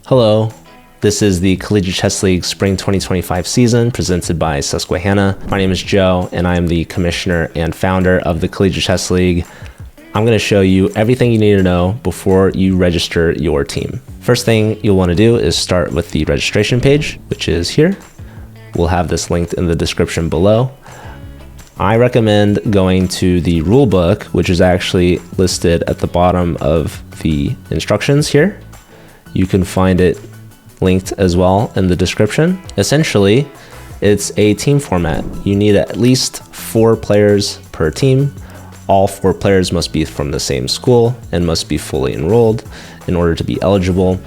Hello, this is the Collegiate Chess League Spring 2025 season presented by Susquehanna. My name is Joe, and I am the commissioner and founder of the Collegiate Chess League. I'm going to show you everything you need to know before you register your team. First thing you'll want to do is start with the registration page, which is here. We'll have this linked in the description below. I recommend going to the rule book, which is actually listed at the bottom of the instructions here. You can find it linked as well in the description. Essentially, it's a team format. You need at least 4 players per team. All 4 players must be from the same school and must be fully enrolled in order to be eligible.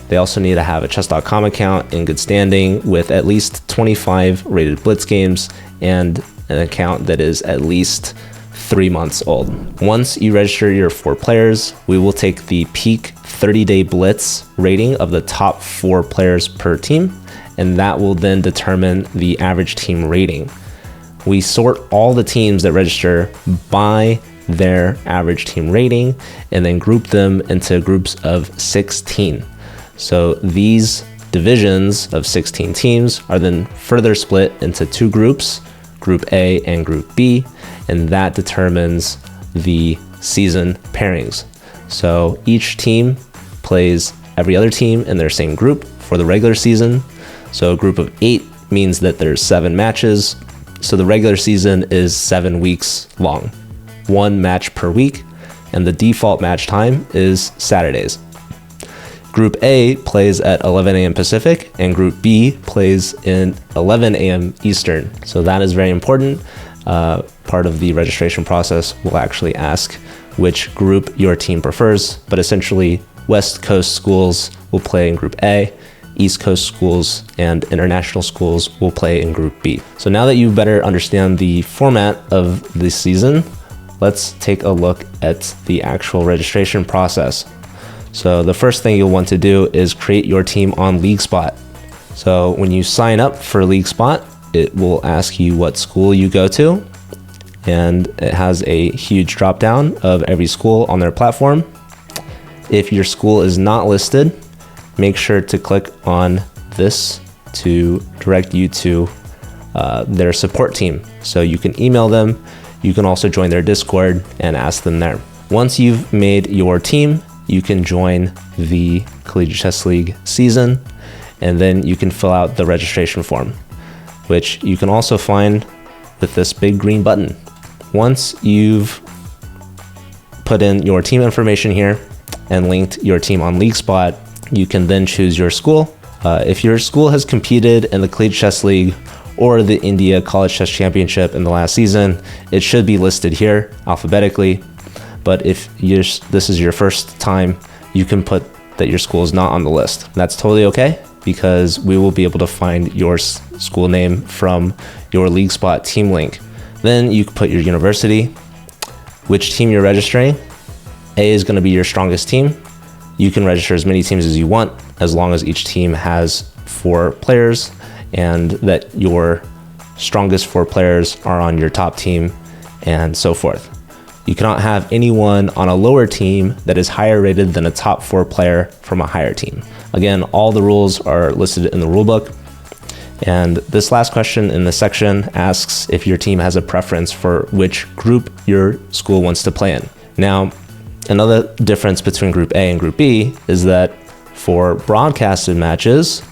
They also need to have a chess.com account in good standing with at least 25 rated blitz games and an account that is at least 3 months old. Once you register your 4 players, we will take the peak 30-day blitz rating of the top 4 players per team, and that will then determine the average team rating. We sort all the teams that register by their average team rating and then group them into groups of 16. So these divisions of 16 teams are then further split into 2 groups, Group A and Group B, and that determines the season pairings. So each team plays every other team in their same group for the regular season. So a group of 8 means that there's 7 matches. So the regular season is 7 weeks long, 1 match per week, and the default match time is Saturdays. Group A plays at 11 a.m. Pacific and Group B plays in 11 a.m. Eastern. So that is very important. Part of the registration process will actually ask which group your team prefers, but essentially West Coast schools will play in Group A, East Coast schools and international schools will play in Group B. So now that you better understand the format of this season, let's take a look at the actual registration process. So the first thing you'll want to do is create your team on LeagueSpot. So when you sign up for LeagueSpot, it will ask you what school you go to, and it has a huge drop down of every school on their platform. If your school is not listed, make sure to click on this to direct you to their support team. So you can email them. You can also join their Discord and ask them there. Once you've made your team, you can join the Collegiate Chess League season, and then you can fill out the registration form, which you can also find with this big green button. Once you've put in your team information here and linked your team on LeagueSpot, you can then choose your school. If your school has competed in the Collegiate Chess League or the India College Chess Championship in the last season, it should be listed here alphabetically. But if this is your first time, you can put that your school is not on the list. That's totally okay, because we will be able to find your school name from your LeagueSpot team link. Then you can put your university, which team you're registering. A is going to be your strongest team. You can register as many teams as you want, as long as each team has 4 players and that your strongest 4 players are on your top team and so forth. You cannot have anyone on a lower team that is higher rated than a top 4 player from a higher team. Again, all the rules are listed in the rulebook. And this last question in this section asks if your team has a preference for which group your school wants to play in. Now, another difference between Group A and Group B is that for broadcasted matches,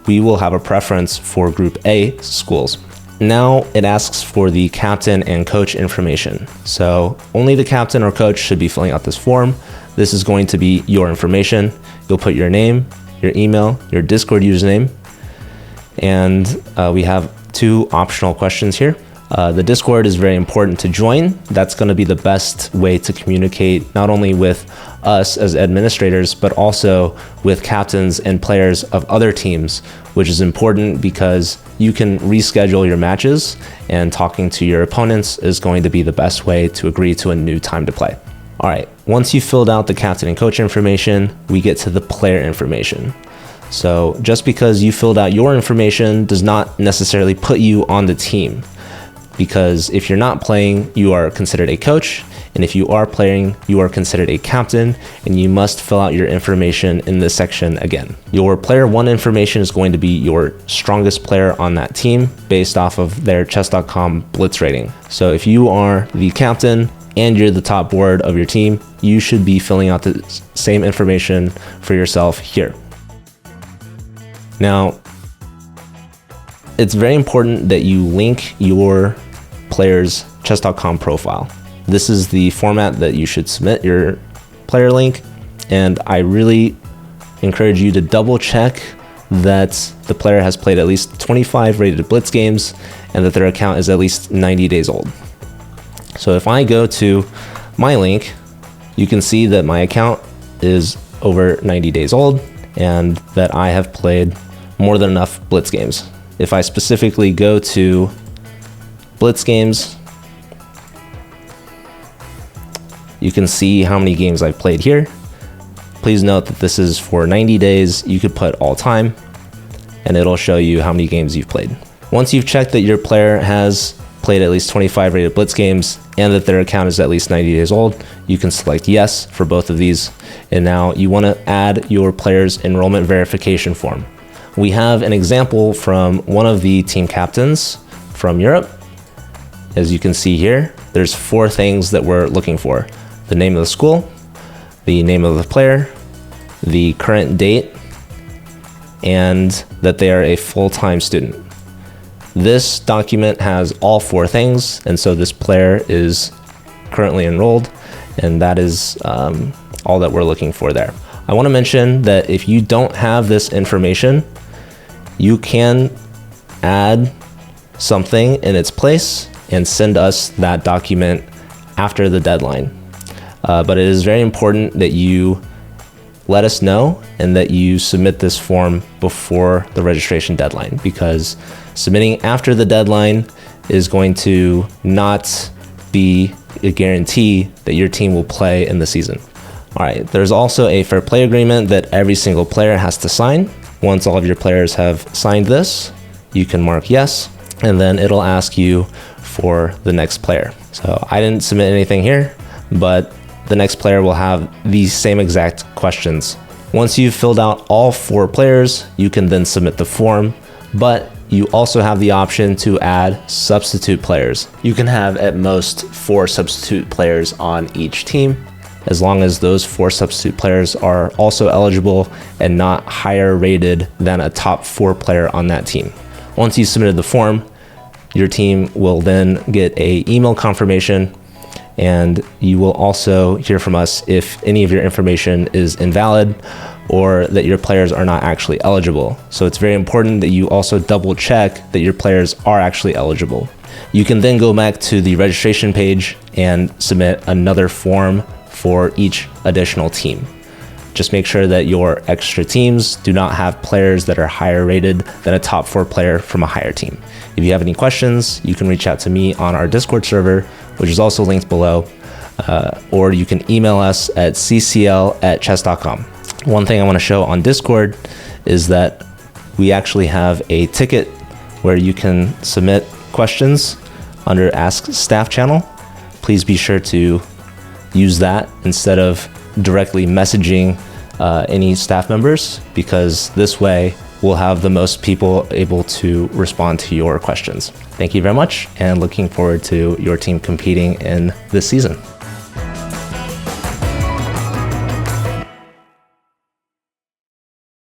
we will have a preference for Group A schools. Now it asks for the captain and coach information. So only the captain or coach should be filling out this form. This is going to be your information. You'll put your name, your email, your Discord username, and we have 2 optional questions here. The Discord is very important to join. That's going to be the best way to communicate not only with us as administrators, but also with captains and players of other teams, which is important because you can reschedule your matches, and talking to your opponents is going to be the best way to agree to a new time to play. All right, once you've filled out the captain and coach information, we get to the player information. So just because you filled out your information does not necessarily put you on the team. because if you're not playing, you are considered a coach, and if you are playing, you are considered a captain, and you must fill out your information in this section again. Your player 1 information is going to be your strongest player on that team based off of their chess.com blitz rating. So if you are the captain and you're the top board of your team, you should be filling out the same information for yourself here. Now, it's very important that you link your player's chess.com profile. This is the format that you should submit your player link, and I really encourage you to double check that the player has played at least 25 rated blitz games and that their account is at least 90 days old. So if I go to my link, you can see that my account is over 90 days old and that I have played more than enough blitz games. If I specifically go to blitz games, you can see how many games I've played here. Please note that this is for 90 days. You could put all time and it'll show you how many games you've played. Once you've checked that your player has played at least 25 rated blitz games and that their account is at least 90 days old, you can select yes for both of these. And now you want to add your player's enrollment verification form. We have an example from one of the team captains from Europe. As you can see here, there's 4 things that we're looking for: the name of the school, the name of the player, the current date, and that they are a full-time student. This document has all 4 things, and so this player is currently enrolled, and that is all that we're looking for there. I want to mention that if you don't have this information, you can add something in its place and send us that document after the deadline. But it is very important that you let us know and that you submit this form before the registration deadline, because submitting after the deadline is going to not be a guarantee that your team will play in the season. All right, there's also a fair play agreement that every single player has to sign. Once all of your players have signed this, you can mark yes, and then it'll ask you for the next player. So I didn't submit anything here, but the next player will have these same exact questions. Once you've filled out all 4 players, you can then submit the form, but you also have the option to add substitute players. You can have at most 4 substitute players on each team, as long as those 4 substitute players are also eligible and not higher rated than a top 4 player on that team. Once you submitted the form, your team will then get an email confirmation, and you will also hear from us if any of your information is invalid or that your players are not actually eligible. So it's very important that you also double check that your players are actually eligible. You can then go back to the registration page and submit another form for each additional team. Just make sure that your extra teams do not have players that are higher rated than a top 4 player from a higher team. If you have any questions, you can reach out to me on our Discord server, which is also linked below, or you can email us at ccl@chess.com. One thing I want to show on Discord is that we actually have a ticket where you can submit questions under Ask Staff channel. Please be sure to use that instead of directly messaging any staff members, because this way we'll have the most people able to respond to your questions. Thank you very much, and looking forward to your team competing in this season.